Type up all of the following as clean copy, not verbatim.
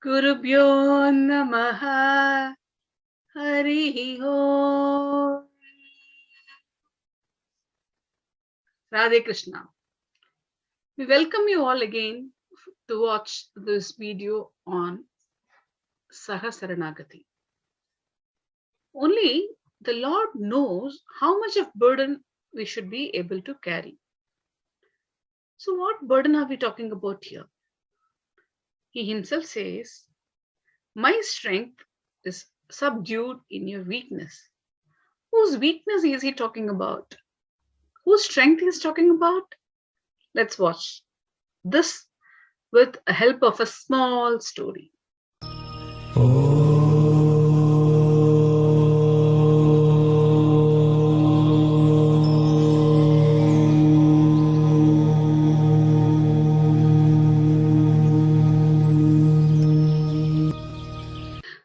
Gurubhyo Namaha Harihi Om. Radhe Krishna. We welcome you all again to watch this video on Saha Saranaagathi. Only the Lord knows how much of burden we should be able to carry. So what burden are we talking about here? He himself says, my strength is subdued in your weakness. Whose weakness is he talking about? Whose strength he is talking about? Let's watch this with the help of a small story.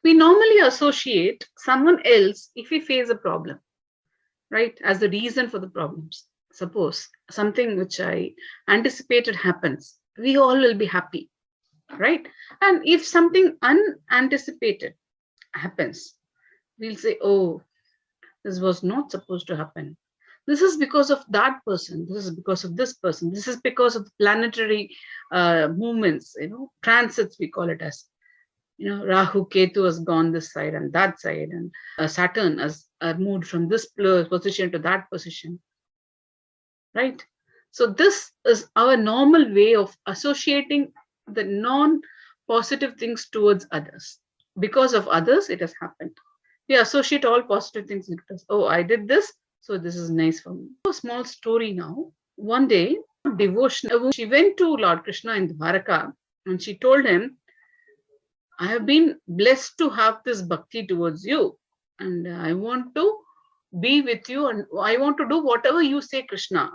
We normally associate someone else if we face a problem, right, as the reason for the problems. Suppose something which I anticipated happens, we all will be happy, right? And if something unanticipated happens, we'll say, oh, this was not supposed to happen. This is because of that person. This is because of this person. This is because of the planetary movements, transits, we call it as. Rahu Ketu has gone this side and that side, and Saturn has moved from this position to that position, right? So this is our normal way of associating the non-positive things towards others. Because of others, it has happened. We associate all positive things with us. Oh, I did this, so this is nice for me. A small story now. One day, devotional, she went to Lord Krishna in Dwaraka and she told him, I have been blessed to have this bhakti towards you, and I want to be with you, and I want to do whatever you say, Krishna.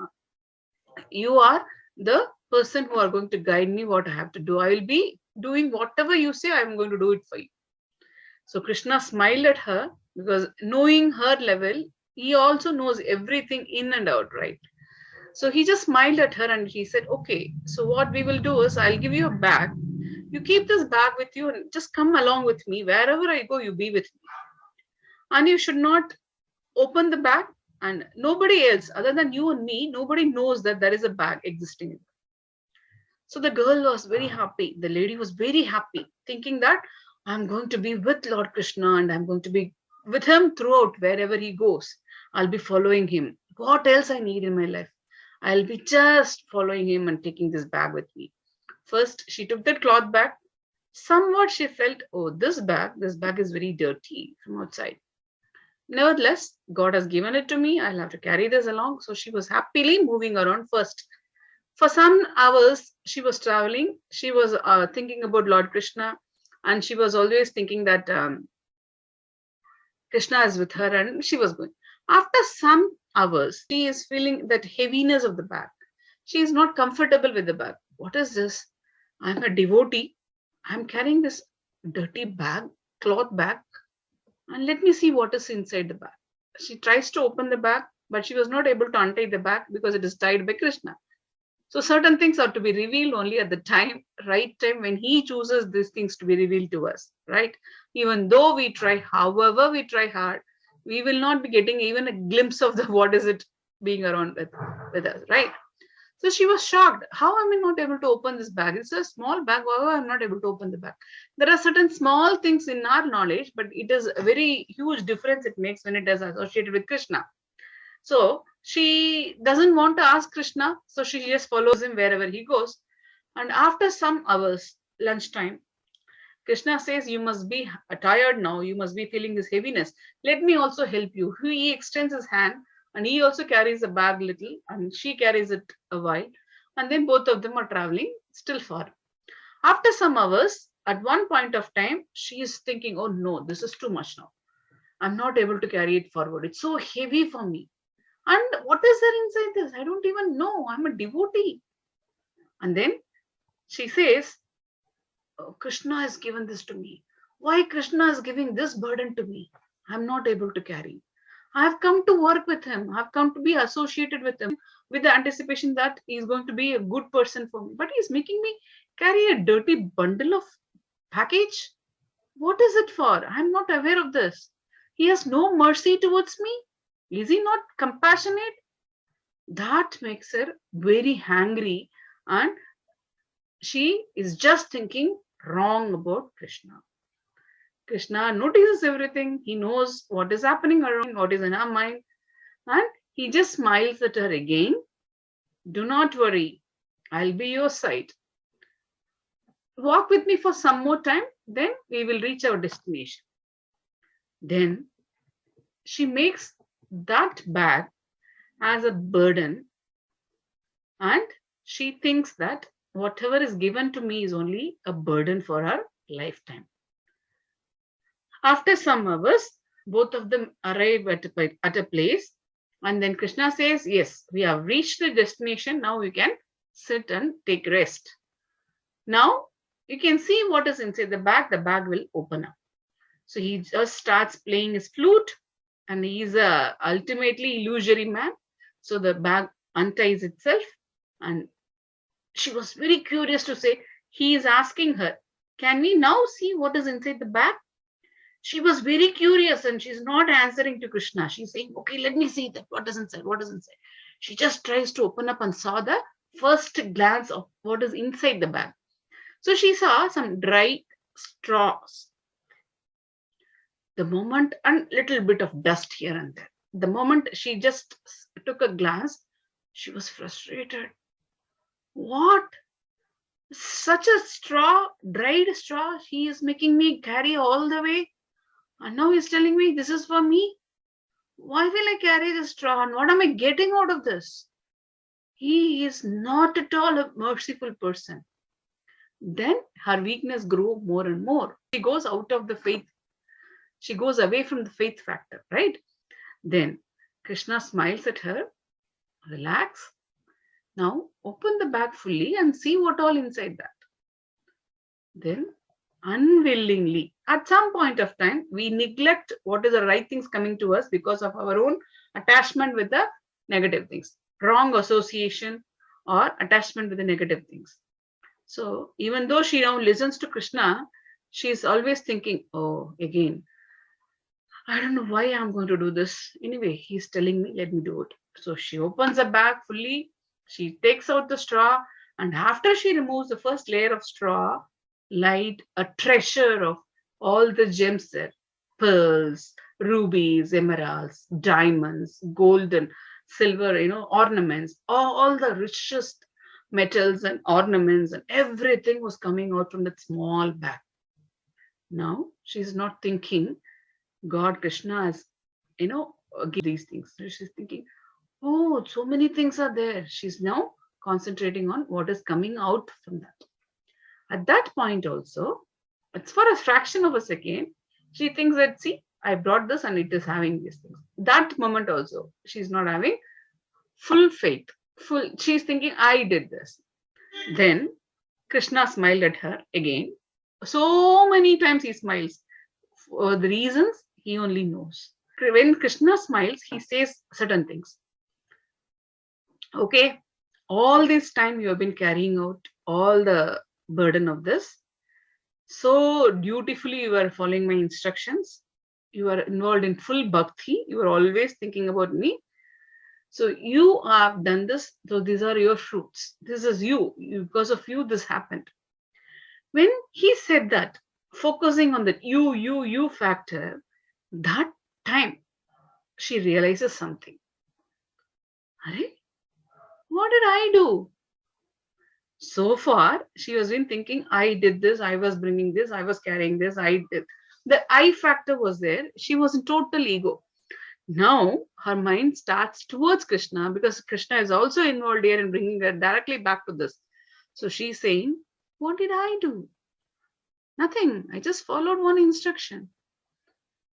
You are the person who are going to guide me what I have to do. I will be doing whatever you say, I am going to do it for you. So Krishna smiled at her, because knowing her level, he also knows everything in and out, right? So he just smiled at her and he said, okay, so what we will do is I'll give you a bag. You keep this bag with you and just come along with me. Wherever I go, you be with me. And you should not open the bag, and nobody else other than you and me, nobody knows that there is a bag existing. So the girl was very happy. The lady was very happy, thinking that I'm going to be with Lord Krishna and I'm going to be with him throughout wherever he goes. I'll be following him. What else I need in my life? I'll be just following him and taking this bag with me. First, she took that cloth bag. Somewhat she felt, oh, this bag is very dirty from outside. Nevertheless, God has given it to me. I'll have to carry this along. So she was happily moving around first. For some hours, she was traveling. She was thinking about Lord Krishna, and she was always thinking that Krishna is with her, and she was going. After some hours, she is feeling that heaviness of the bag. She is not comfortable with the bag. What is this? I'm a devotee. I'm carrying this dirty bag, cloth bag, and let me see what is inside the bag. She tries to open the bag, but she was not able to untie the bag because it is tied by Krishna. So certain things are to be revealed only at the right time, when he chooses these things to be revealed to us, right? Even though we try, however we try hard, we will not be getting even a glimpse of the what is it being around with us, right? So she was shocked. How am I not able to open this bag? It's a small bag. Why am I not able to open the bag? There are certain small things in our knowledge, but it is a very huge difference it makes when it is associated with Krishna. So she doesn't want to ask Krishna. So she just follows him wherever he goes. And after some hours, lunchtime, Krishna says, you must be tired now. You must be feeling this heaviness. Let me also help you. He extends his hand, and he also carries a bag little, and she carries it a while. And then both of them are traveling still far. After some hours, at one point of time, she is thinking, oh no, this is too much now. I'm not able to carry it forward. It's so heavy for me. And what is there inside this? I don't even know. I'm a devotee. And then she says, oh, Krishna has given this to me. Why Krishna is giving this burden to me? I'm not able to carry. I have come to work with him. I've come to be associated with him with the anticipation that he's going to be a good person for me. But he's making me carry a dirty bundle of package? What is it for? I'm not aware of this. He has no mercy towards me. Is he not compassionate? That makes her very angry, and she is just thinking wrong about Krishna. Krishna notices everything. He knows what is happening around, what is in our mind, and he just smiles at her again. Do not worry. I'll be your side. Walk with me for some more time, then we will reach our destination. Then she makes that bag as a burden, and she thinks that whatever is given to me is only a burden for her lifetime. After some hours, both of them arrive at a place, and then Krishna says, yes, we have reached the destination. Now we can sit and take rest. Now you can see what is inside the bag will open up. So he just starts playing his flute, and he's a ultimately illusory man. So the bag unties itself, and she was very curious to say, he is asking her, can we now see what is inside the bag? She was very curious, and she's not answering to Krishna. She's saying, okay, let me see that. What is inside? What is inside? She just tries to open up and saw the first glance of what is inside the bag. So she saw some dry straws. The moment, and little bit of dust here and there. The moment she just took a glance, she was frustrated. What? Such a straw, dried straw, he is making me carry all the way. And now he's telling me this is for me. Why will I carry this straw? And what am I getting out of this? He is not at all a merciful person. Then her weakness grew more and more. She goes out of the faith. She goes away from the faith factor, right? Then Krishna smiles at her. Relax. Now open the bag fully and see what all inside that. Then unwillingly, at some point of time, we neglect what is the right things coming to us because of our own attachment with the negative things, wrong association or attachment with the negative things. So even though she now listens to Krishna, she's always thinking, oh, again, I don't know why I'm going to do this. Anyway, he's telling me, let me do it. So she opens the bag fully, she takes out the straw, and after she removes the first layer of straw, lied a treasure of all the gems there, pearls, rubies, emeralds, diamonds, golden, silver, ornaments, all the richest metals and ornaments, and everything was coming out from that small bag. Now she's not thinking God, Krishna has, give these things. So she's thinking, oh, so many things are there. She's now concentrating on what is coming out from that. At that point also, it's for a fraction of a second, she thinks that, see, I brought this and it is having these things. That moment also, she's not having full faith. She's thinking, I did this. Then Krishna smiled at her again. So many times he smiles. For the reasons he only knows. When Krishna smiles, he says certain things. Okay, all this time you have been carrying out all the burden of this. So dutifully you are following my instructions. You are involved in full bhakti. You are always thinking about me. So you have done this. So these are your fruits. This is you. Because of you, this happened. When he said that, focusing on that you factor, that time she realizes something. Arey, what did I do? So far, she has been thinking, I did this, I was bringing this, I was carrying this, I did. The I factor was there. She was in total ego. Now, her mind starts towards Krishna because Krishna is also involved here in bringing her directly back to this. So she's saying, what did I do? Nothing. I just followed one instruction.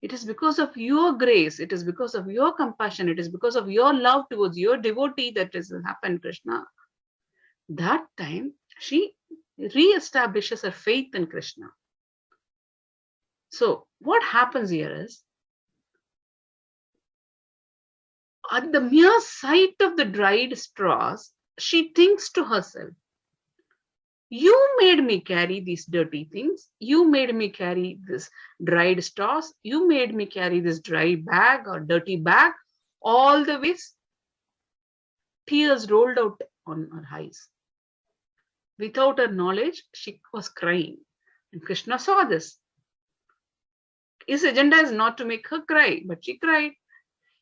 It is because of your grace. It is because of your compassion. It is because of your love towards your devotee that has happened, Krishna. That time, she reestablishes her faith in Krishna. So what happens here is, at the mere sight of the dried straws, she thinks to herself, You made me carry these dirty things. You made me carry this dried straws. You made me carry this dry bag or dirty bag. All the ways, tears rolled out on her eyes. Without her knowledge, she was crying. And Krishna saw this. His agenda is not to make her cry, but she cried.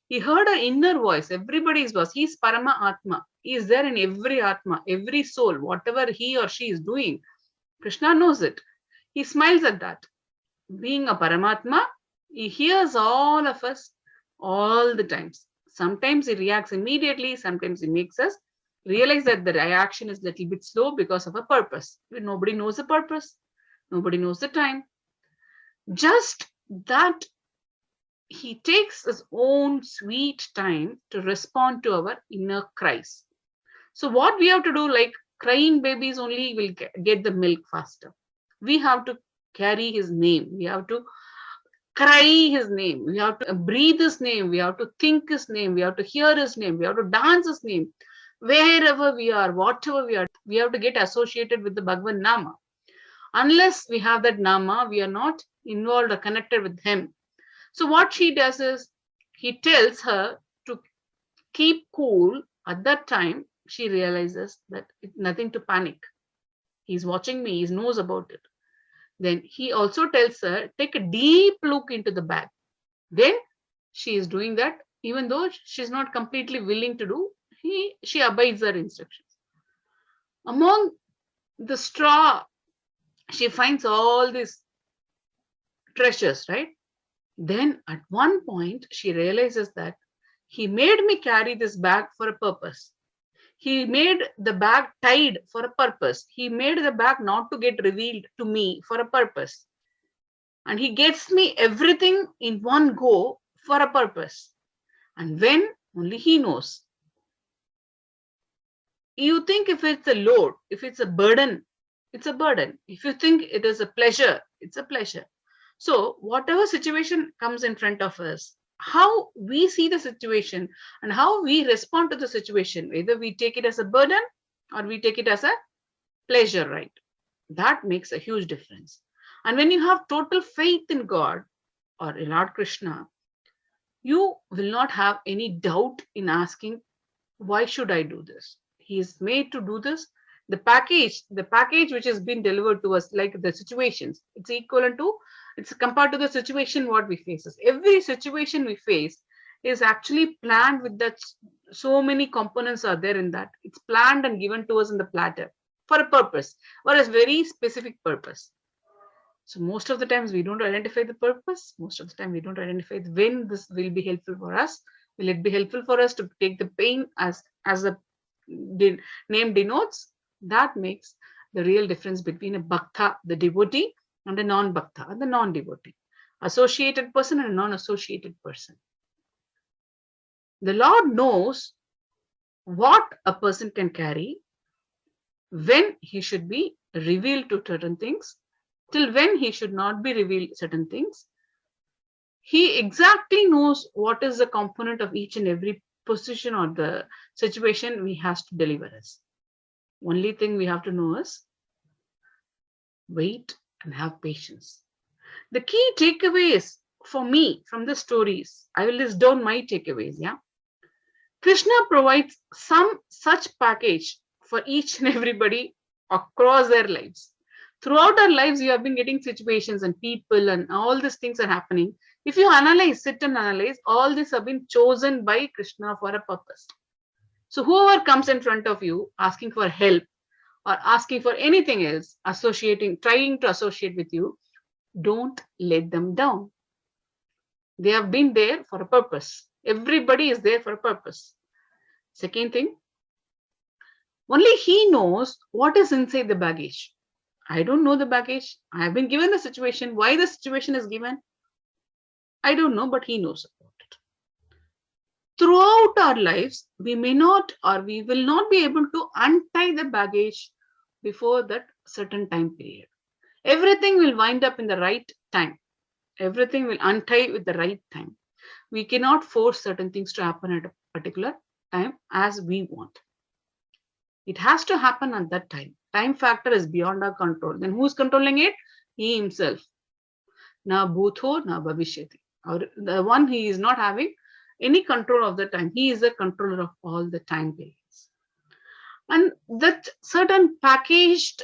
He heard her inner voice, everybody's voice. He is Parama Atma. He is there in every Atma, every soul, whatever he or she is doing. Krishna knows it. He smiles at that. Being a Paramatma, he hears all of us all the times. Sometimes he reacts immediately. Sometimes he makes us realize that the reaction is a little bit slow because of a purpose. Nobody knows the purpose. Nobody knows the time. Just that he takes his own sweet time to respond to our inner cries. So what we have to do, like crying babies only will get the milk faster. We have to carry his name. We have to cry his name. We have to breathe his name. We have to think his name. We have to hear his name. We have to dance his name. Wherever we are, whatever we are, we have to get associated with the Bhagavan Naama. Unless we have that Naama, we are not involved or connected with him. So what she does is, he tells her to keep cool. At that time, she realizes that it's nothing to panic. He's watching me. He knows about it. Then he also tells her, take a deep look into the bag. Then she is doing that, even though she's not completely willing to do, she obeys her instructions. Among the straw, she finds all these treasures, right? Then at one point, she realizes that he made me carry this bag for a purpose. He made the bag tied for a purpose. He made the bag not to get revealed to me for a purpose. And he gets me everything in one go for a purpose. And when, only he knows. You think if it's a load, if it's a burden, it's a burden. If you think it is a pleasure, it's a pleasure. So whatever situation comes in front of us, how we see the situation and how we respond to the situation, whether we take it as a burden or we take it as a pleasure, right? That makes a huge difference. And when you have total faith in God or in Lord Krishna, you will not have any doubt in asking, why should I do this? He is made to do this. The package which has been delivered to us, like the situations, it's equivalent to, it's compared to the situation what we face. Every situation we face is actually planned with that. So many components are there in that. It's planned and given to us in the platter for a purpose, or a very specific purpose. So most of the times we don't identify the purpose. Most of the time we don't identify when this will be helpful for us. Will it be helpful for us to take the pain as the name denotes? That makes the real difference between a bhakta, the devotee, and a non-bhakta, the non-devotee, associated person and a non-associated person. The Lord knows what a person can carry, when he should be revealed to certain things, till when he should not be revealed certain things. He exactly knows what is the component of each and every position or the situation he has to deliver us. Only thing we have to know is wait and have patience. The key takeaways for me from the stories, I will list down my takeaways. Yeah, Krishna provides some such package for each and everybody across their lives. Throughout our lives, you have been getting situations and people and all these things are happening. If you analyze, sit and analyze, all these have been chosen by Krishna for a purpose. So whoever comes in front of you asking for help or asking for anything else, trying to associate with you, don't let them down. They have been there for a purpose. Everybody is there for a purpose. Second thing, only he knows what is inside the baggage. I don't know the baggage. I have been given the situation. Why the situation is given, I don't know, but he knows about it. Throughout our lives, we may not or we will not be able to untie the baggage before that certain time period. Everything will wind up in the right time. Everything will untie with the right time. We cannot force certain things to happen at a particular time as we want. It has to happen at that time. Time factor is beyond our control. Then who's controlling it? He himself. Na bhutho, na bhavishyati. Or the one he is not having any control of the time. He is the controller of all the time periods. And that certain packaged,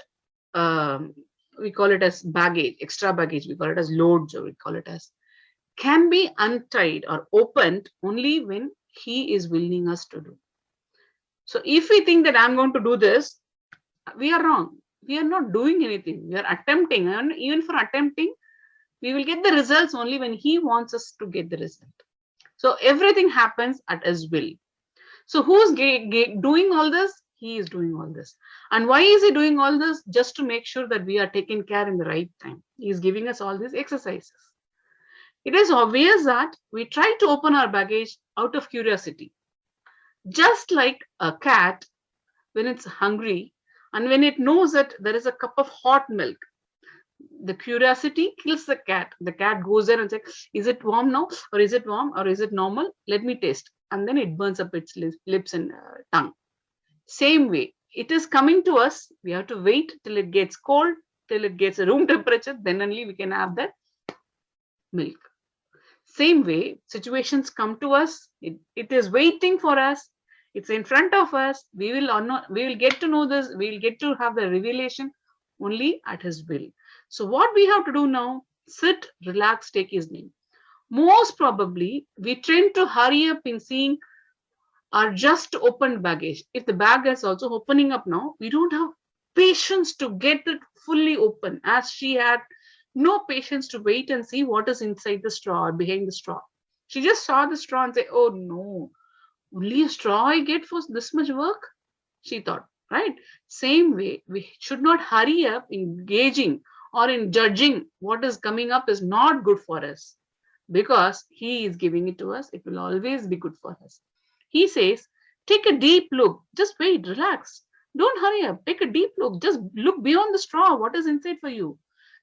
we call it as baggage, extra baggage, we call it as loads, or we call it as, can be untied or opened only when he is willing us to do. So if we think that I'm going to do this, we are wrong. We are not doing anything. We are attempting. And even for attempting, we will get the results only when he wants us to get the result. So everything happens at his will. So who's doing all this? He is doing all this. And why is he doing all this? Just to make sure that we are taken care in the right time. He is giving us all these exercises. It is obvious that we try to open our baggage out of curiosity. Just like a cat, when it's hungry and when it knows that there is a cup of hot milk, the curiosity kills the cat. The cat goes there and says, is it warm now? Or is it warm? Or is it normal? Let me taste. And then it burns up its lips and tongue. Same way, it is coming to us. We have to wait till it gets cold, till it gets a room temperature. Then only we can have that milk. Same way, situations come to us. It is waiting for us. It's in front of us. We will get to know this. We will get to have the revelation only at his will. So what we have to do now, sit, relax, take his name. Most probably, we tend to hurry up in seeing our just opened baggage. If the bag is also opening up now, we don't have patience to get it fully open, as she had no patience to wait and see what is inside the straw or behind the straw. She just saw the straw and said, oh no, only a straw I get for this much work? She thought, right? Same way, we should not hurry up in gauging or in judging what is coming up is not good for us, because he is giving it to us. It will always be good for us. He says, take a deep look. Just wait, relax. Don't hurry up. Take a deep look. Just look beyond the straw. What is inside for you?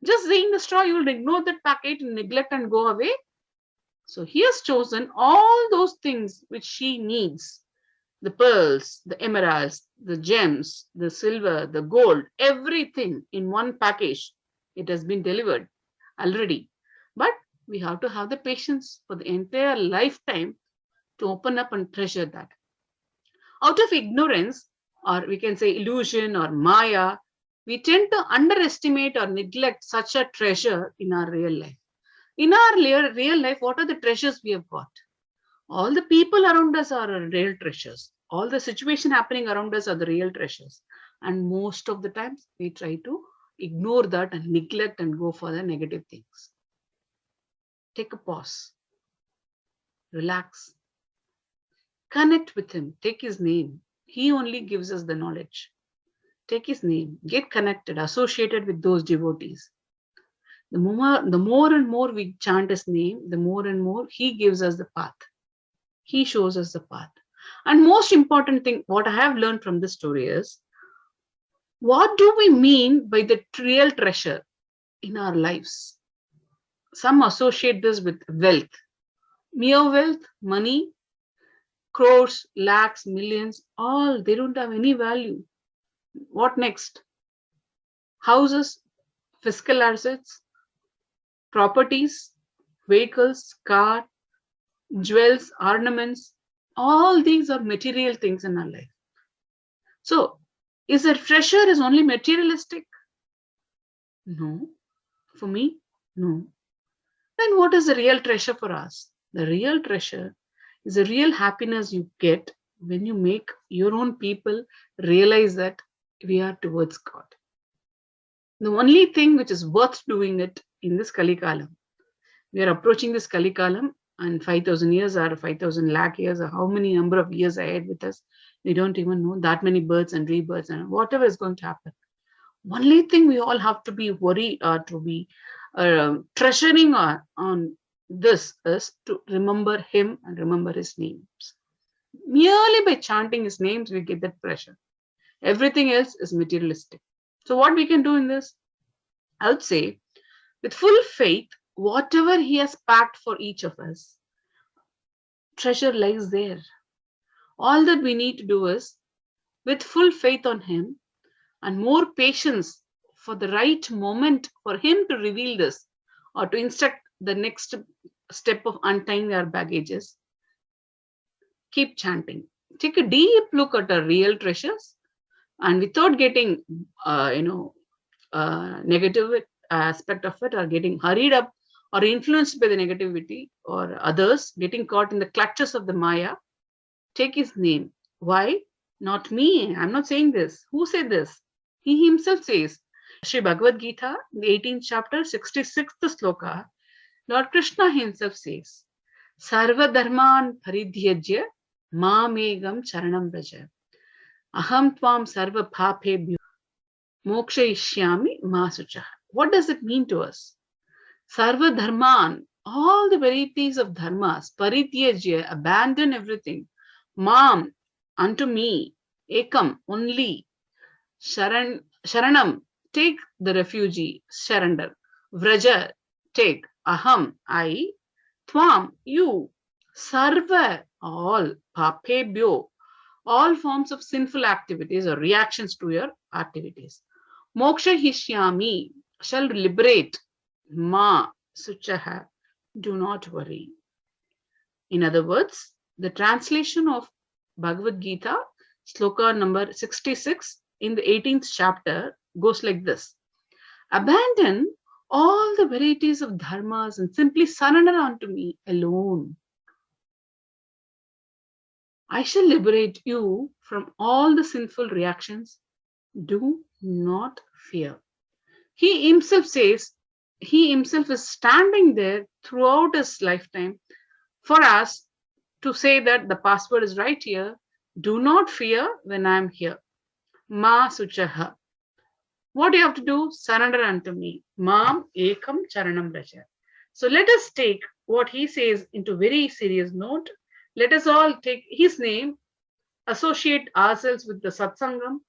Just seeing the straw, you will ignore that packet and neglect and go away. So he has chosen all those things which she needs. The pearls, the emeralds, the gems, the silver, the gold, everything in one package. It has been delivered already. But we have to have the patience for the entire lifetime to open up and treasure that. Out of ignorance, or we can say illusion or maya, we tend to underestimate or neglect such a treasure in our real life. In our real life, what are the treasures we have got? All the people around us are real treasures. All the situation happening around us are the real treasures. And most of the times, we try to ignore that and neglect and go for the negative things. Take a pause. Relax. Connect with him. Take his name. He only gives us the knowledge. Take his name. Get connected, associated with those devotees. The more and more we chant his name, the more and more he gives us the path. He shows us the path. And most important thing, what I have learned from this story is, what do we mean by the real treasure in our lives? Some associate this with wealth. Mere wealth, money, crores, lakhs, millions, all, they don't have any value. What next? Houses, fiscal assets, properties, vehicles, car, jewels, ornaments, all these are material things in our life. So, is the treasure is only materialistic? No. For me, no. Then what is the real treasure for us? The real treasure is the real happiness you get when you make your own people realize that we are towards God. The only thing which is worth doing it in this Kali Kalam, we are approaching this Kali Kalam, and 5,000 years or 5,000 lakh years, or how many number of years ahead with us, we don't even know. That many births and rebirths and whatever is going to happen. Only thing we all have to be worried or to be treasuring on this is to remember him and remember his names. Merely by chanting his names, we get that pleasure. Everything else is materialistic. So what we can do in this? I would say, with full faith, whatever he has packed for each of us, treasure lies there. All that we need to do is, with full faith on him, and more patience for the right moment for him to reveal this or to instruct the next step of untying our baggages. Keep chanting. Take a deep look at our real treasures, and without getting, negative aspect of it, or getting hurried up or influenced by the negativity or others, getting caught in the clutches of the Maya, take his name. Why? Not me. I'm not saying this. Who said this? He himself says. Sri Bhagavad Gita, in the 18th chapter, 66th sloka, Lord Krishna himself says, Sarva dharman paridhyajya mamegam charanam braja. Aham tvam sarva bhapebhyo mokshayishyami masucha. What does it mean to us? Sarva dharman, all the varieties of dharmas, paridhyajya, abandon everything. Mam, unto me, ekam, only. Sharanam, take the refugee, surrender. Vraja, take. Aham, I. Tvam, you. Sarva, all. Papebhyo, all forms of sinful activities or reactions to your activities. Moksha hishyami, shall liberate. Ma, suchaha, do not worry. In other words, the translation of Bhagavad Gita, sloka number 66 in the 18th chapter goes like this. Abandon all the varieties of dharmas and simply surrender unto me alone. I shall liberate you from all the sinful reactions. Do not fear. He himself says, he himself is standing there throughout his lifetime for us to say that the password is right here. Do not fear when I am here. Ma suchaha. What do you have to do? Surrender unto me. Mam ekam charanam braja. So let us take what he says into very serious note. Let us all take his name, associate ourselves with the satsangam,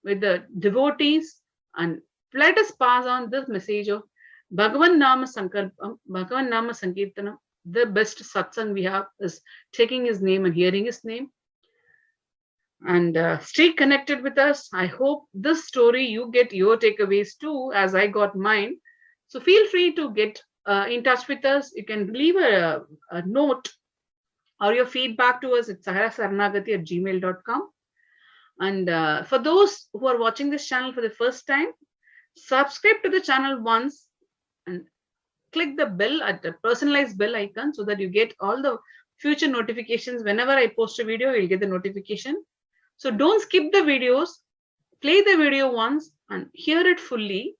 with the devotees, and let us pass on this message of Bhagawan Naama Sankalpam, Bhagawan Naama Sankirtanam. The best satsang we have is taking his name and hearing his name. And stay connected with us. I hope this story you get your takeaways too, as I got mine. So feel free to get in touch with us. You can leave a note or your feedback to us at saranaagathi@gmail.com. And for those who are watching this channel for the first time, subscribe to the channel once and click the bell at the personalized bell icon so that you get all the future notifications. Whenever I post a video, you'll get the notification. So don't skip the videos. Play the video once and hear it fully.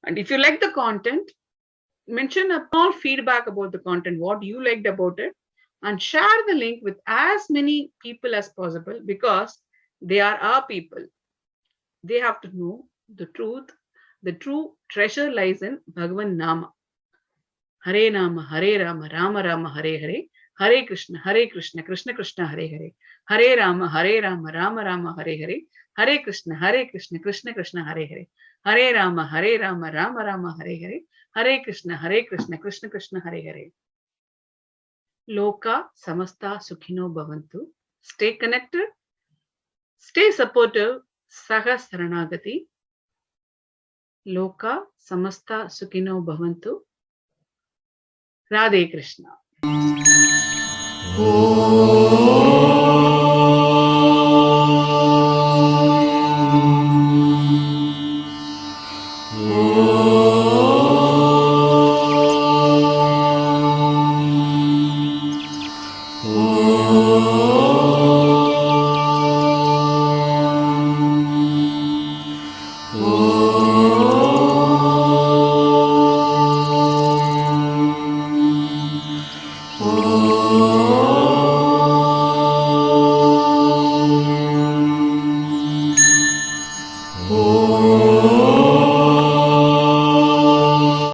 And if you like the content, mention a small feedback about the content, what you liked about it, and share the link with as many people as possible, because they are our people. They have to know the truth. The true treasure lies in Bhagavan Naama. Hare Nama, Hare Rama, Rama Rama, Hare Hare, Hare Krishna, Krishna Krishna, Hare Hare, Hare Rama, Rama Rama, Hare Hare, Hare Krishna, Krishna Krishna, Hare Hare, Hare Rama, Rama Rama, Hare Hare, Hare Krishna, Krishna Krishna, Hare Hare. Loka samasta sukhino bhavantu. Stay connected. Stay supportive. Saha Saranaagathi. Loka samasta sukhino bhavantu. Radhe Krishna. Oh.